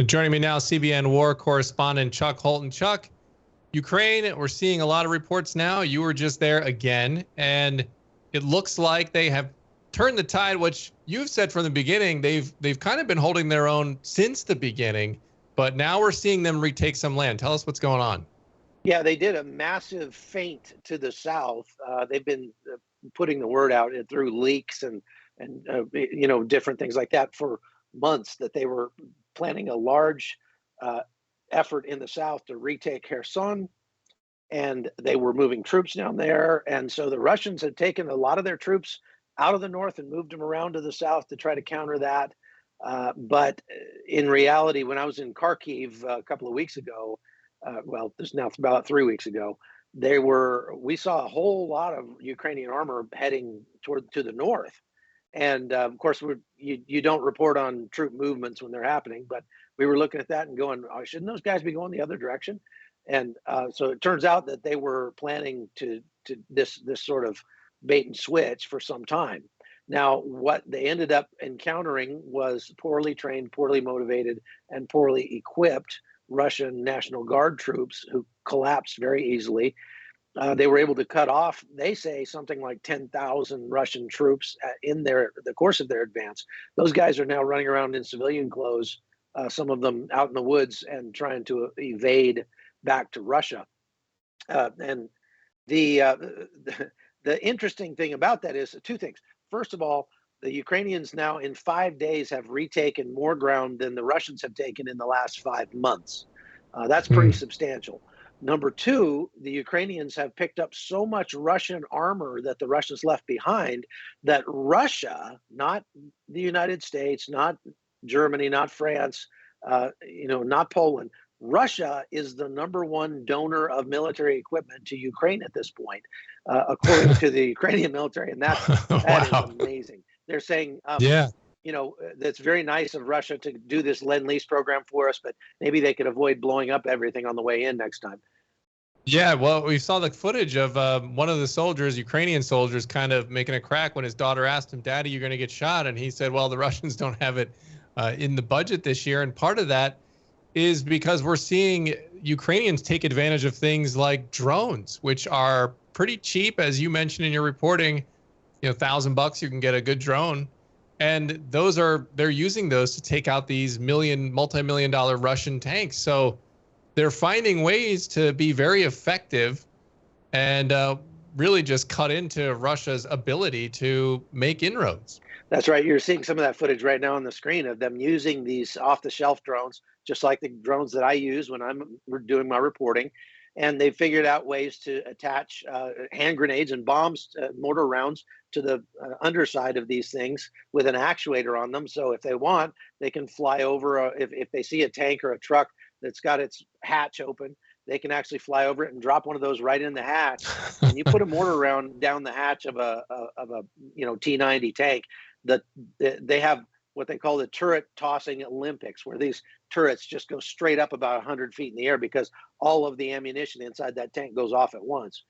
Joining me now, CBN war correspondent Chuck Holton. Chuck, Ukraine, we're seeing a lot of reports now. You were just there again, and it looks like they have turned the tide, which you've said from the beginning. They've kind of been holding their own since the beginning, but now we're seeing them retake some land. Tell us what's going on. Yeah, they did a massive feint to the south. They've been putting the word out through leaks and different things like that for months, that they were planning a large effort in the south to retake Kherson, and they were moving troops down there. And so the Russians had taken a lot of their troops out of the north and moved them around to the south to try to counter that. But in reality, when I was in Kharkiv a couple of weeks ago, there's now about 3 weeks ago, we saw a whole lot of Ukrainian armor heading to the north. And of course, you don't report on troop movements when they're happening, but we were looking at that and going, oh, shouldn't those guys be going the other direction? And so it turns out that they were planning to this sort of bait and switch for some time. Now, what they ended up encountering was poorly trained, poorly motivated, and poorly equipped Russian National Guard troops who collapsed very easily. They were able to cut off, they say, something like 10,000 Russian troops in the course of their advance. Those guys are now running around in civilian clothes, some of them out in the woods, and trying to evade back to Russia. And the interesting thing about that is two things. First of all, the Ukrainians now in 5 days have retaken more ground than the Russians have taken in the last 5 months. That's pretty substantial. Number two, the Ukrainians have picked up so much Russian armor that the Russians left behind that Russia, not the United States, not Germany, not France, not Poland, Russia is the #1 donor of military equipment to Ukraine at this point, according to the Ukrainian military. And that Wow. is amazing. They're saying, that's very nice of Russia to do this Lend-Lease program for us, but maybe they could avoid blowing up everything on the way in next time. Yeah, well, we saw the footage of one of the soldiers, Ukrainian soldiers, kind of making a crack when his daughter asked him, "Daddy, you're going to get shot." And he said, well, the Russians don't have it in the budget this year. And part of that is because we're seeing Ukrainians take advantage of things like drones, which are pretty cheap. As you mentioned in your reporting, $1,000 you can get a good drone. And they're using those to take out these multi-million-dollar Russian tanks. So they're finding ways to be very effective and really just cut into Russia's ability to make inroads. That's right. You're seeing some of that footage right now on the screen of them using these off-the-shelf drones, just like the drones that I use when I'm doing my reporting. And they figured out ways to attach hand grenades and bombs, mortar rounds, to the underside of these things with an actuator on them. So if they want, they can fly over. If they see a tank or a truck that's got its hatch open, they can actually fly over it and drop one of those right in the hatch. And you put a mortar round down the hatch of a T-90 tank. They have what they call the turret tossing Olympics, where these turrets just go straight up about 100 feet in the air because all of the ammunition inside that tank goes off at once.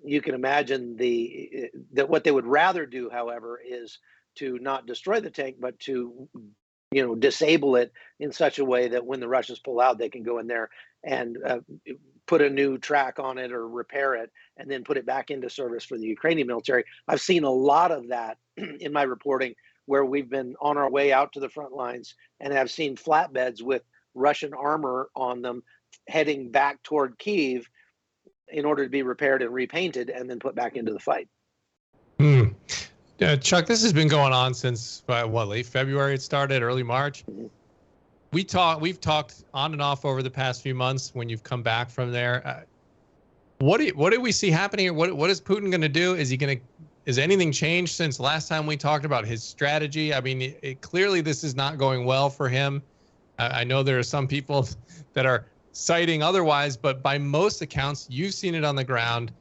You can imagine that what they would rather do, however, is to not destroy the tank, but to disable it in such a way that when the Russians pull out, they can go in there and put a new track on it or repair it and then put it back into service for the Ukrainian military. I've seen a lot of that in my reporting, where we've been on our way out to the front lines and have seen flatbeds with Russian armor on them heading back toward Kyiv in order to be repaired and repainted and then put back into the fight. Chuck, this has been going on since late February it started, early March. Mm-hmm. We've talked on and off over the past few months when you've come back from there. What do we see happening? What is Putin going to do? Is anything changed since last time we talked about his strategy? I mean, clearly this is not going well for him. I know there are some people that are citing otherwise, but by most accounts, you've seen it on the ground.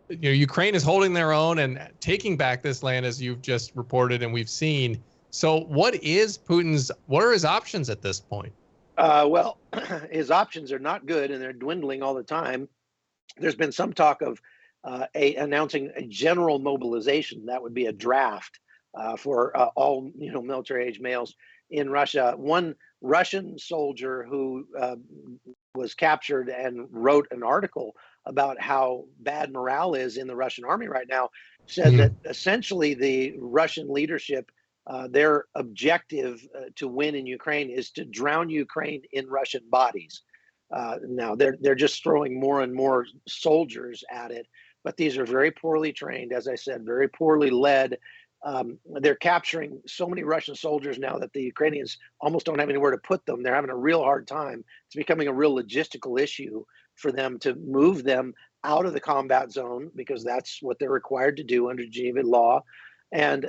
Ukraine is holding their own and taking back this land, as you've just reported and we've seen. So what are his options at this point? Well, his options are not good, and they're dwindling all the time. There's been some talk of announcing a general mobilization. That would be a draft for all military age males in Russia. One Russian soldier who was captured and wrote an article about how bad morale is in the Russian army right now, said that essentially the Russian leadership, their objective to win in Ukraine is to drown Ukraine in Russian bodies. Now they're just throwing more and more soldiers at it, but these are very poorly trained, as I said, very poorly led. They're capturing so many Russian soldiers now that the Ukrainians almost don't have anywhere to put them. They're having a real hard time. It's becoming a real logistical issue for them to move them out of the combat zone, because that's what they're required to do under Geneva law, and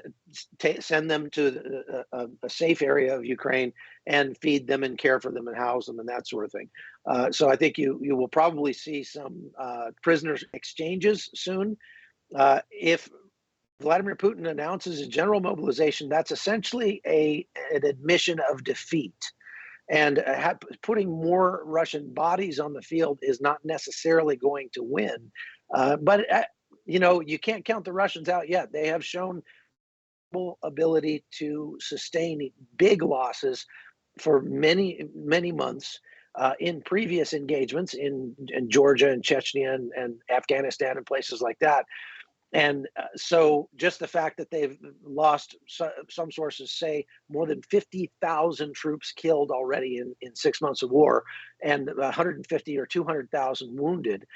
send them to a safe area of Ukraine and feed them and care for them and house them and that sort of thing. So I think you will probably see some prisoner exchanges soon. If Vladimir Putin announces a general mobilization, that's essentially an admission of defeat. And putting more Russian bodies on the field is not necessarily going to win. But you can't count the Russians out yet. They have shown ability to sustain big losses for many, many months in previous engagements in Georgia and Chechnya and Afghanistan and places like that. And so just the fact that they've lost, some sources say, more than 50,000 troops killed already in 6 months of war, and 150 or 200,000 wounded,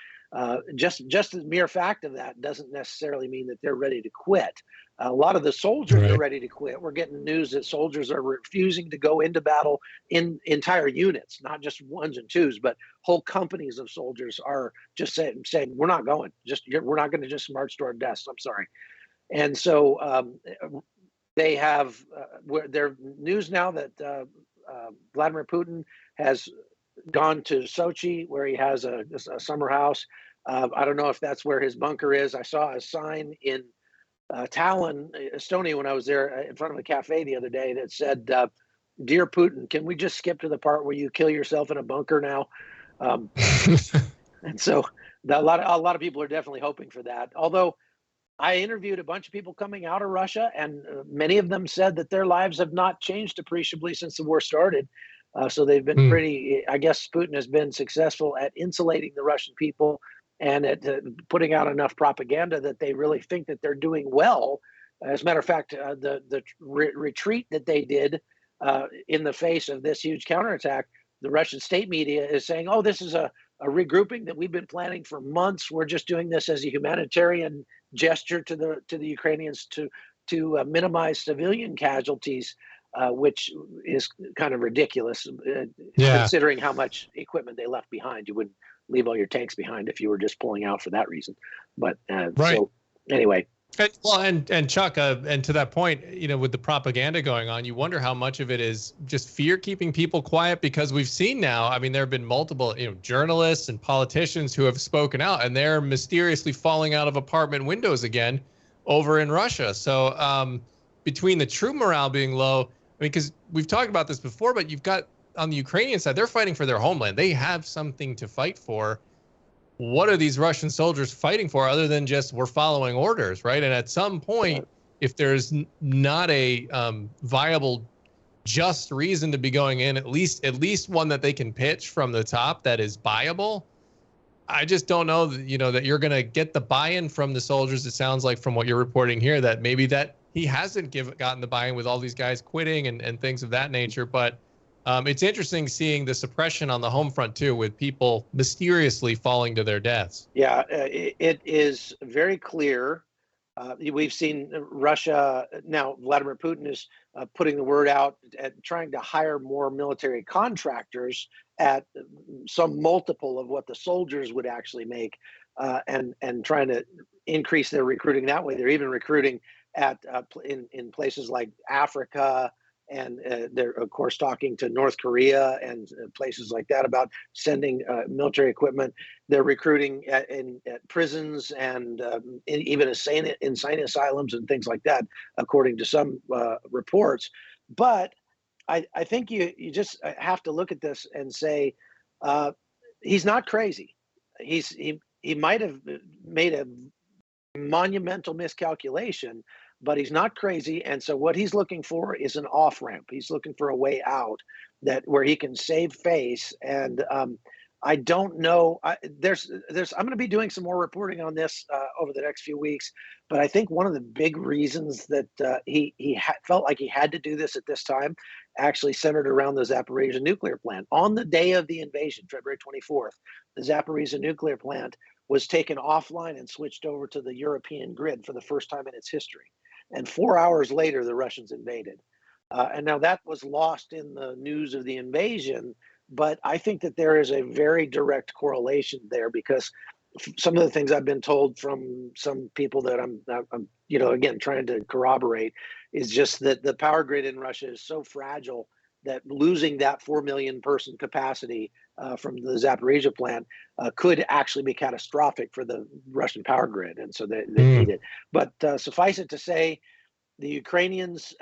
just the mere fact of that doesn't necessarily mean that they're ready to quit. A lot of the soldiers are ready to quit. We're getting news that soldiers are refusing to go into battle in entire units, not just ones and twos, but whole companies of soldiers are just saying we're not going. We're not going to just march to our deaths. I'm sorry. And so they have their news now that Vladimir Putin has gone to Sochi, where he has a summer house. I don't know if that's where his bunker is. I saw a sign in Tallinn, Estonia, when I was there in front of a cafe the other day that said, "Dear Putin, can we just skip to the part where you kill yourself in a bunker now?" And so a lot of people are definitely hoping for that. Although I interviewed a bunch of people coming out of Russia, and many of them said that their lives have not changed appreciably since the war started. So they've been pretty, I guess Putin has been successful at insulating the Russian people and at putting out enough propaganda that they really think that they're doing well. As a matter of fact, the retreat that they did in the face of this huge counterattack, the Russian state media is saying, "Oh, this is a regrouping that we've been planning for months. We're just doing this as a humanitarian gesture to the Ukrainians to minimize civilian casualties," which is kind of ridiculous, considering how much equipment they left behind. You wouldn't leave all your tanks behind if you were just pulling out for that reason. But so anyway. Well, and Chuck, and to that point, with the propaganda going on, you wonder how much of it is just fear keeping people quiet, because we've seen now, I mean, there have been multiple, journalists and politicians who have spoken out, and they're mysteriously falling out of apartment windows again over in Russia. So between the true morale being low, I mean, because we've talked about this before, but you've got on the Ukrainian side, they're fighting for their homeland. They have something to fight for. What are these Russian soldiers fighting for other than just we're following orders, right? And at some point, if there's not a viable, just reason to be going in, at least one that they can pitch from the top that is viable, I just don't know that, that you're going to get the buy-in from the soldiers. It sounds like from what you're reporting here that maybe that he hasn't gotten the buy-in with all these guys quitting and things of that nature. But it's interesting seeing the suppression on the home front, too, with people mysteriously falling to their deaths. Yeah, it is very clear. We've seen Russia now. Vladimir Putin is putting the word out at trying to hire more military contractors at some multiple of what the soldiers would actually make, and trying to increase their recruiting that way. They're even recruiting at in places like Africa. And they're, of course, talking to North Korea and places like that about sending military equipment. They're recruiting at prisons and even insane asylums and things like that, according to some reports. But I think you just have to look at this and say he's not crazy. He might have made a monumental miscalculation, but he's not crazy. And so what he's looking for is an off-ramp. He's looking for a way out. that where he can save face. And I don't know. I'm going to be doing some more reporting on this over the next few weeks. But I think one of the big reasons that he felt like he had to do this at this time actually centered around the Zaporizhzhia nuclear plant. On the day of the invasion, February 24th, the Zaporizhzhia nuclear plant was taken offline and switched over to the European grid for the first time in its history. And 4 hours later, the Russians invaded. And now that was lost in the news of the invasion. But I think that there is a very direct correlation there, because some of the things I've been told from some people that I'm again, trying to corroborate, is just that the power grid in Russia is so fragile that losing that 4 million person capacity from the Zaporizhzhia plant could actually be catastrophic for the Russian power grid. And so they need it. But suffice it to say, the Ukrainians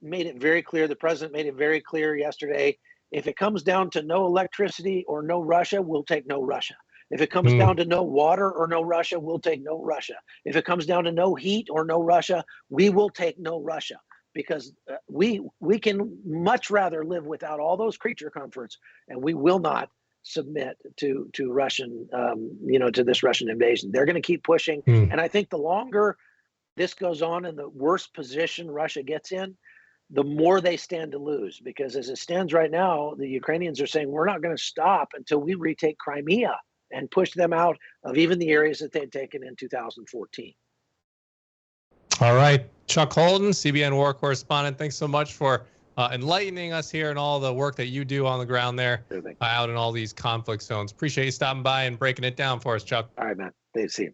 made it very clear, the president made it very clear yesterday, if it comes down to no electricity or no Russia, we'll take no Russia. If it comes down to no water or no Russia, we'll take no Russia. If it comes down to no heat or no Russia, we will take no Russia, because we can much rather live without all those creature comforts, and we will not submit to Russian, to this Russian invasion. They're going to keep pushing. And I think the longer this goes on and the worse position Russia gets in, the more they stand to lose. Because as it stands right now, the Ukrainians are saying, we're not going to stop until we retake Crimea and push them out of even the areas that they'd taken in 2014. All right. Chuck Holden, CBN war correspondent, thanks so much for enlightening us here and all the work that you do on the ground there out in all these conflict zones. Appreciate you stopping by and breaking it down for us, Chuck. All right, man. See you.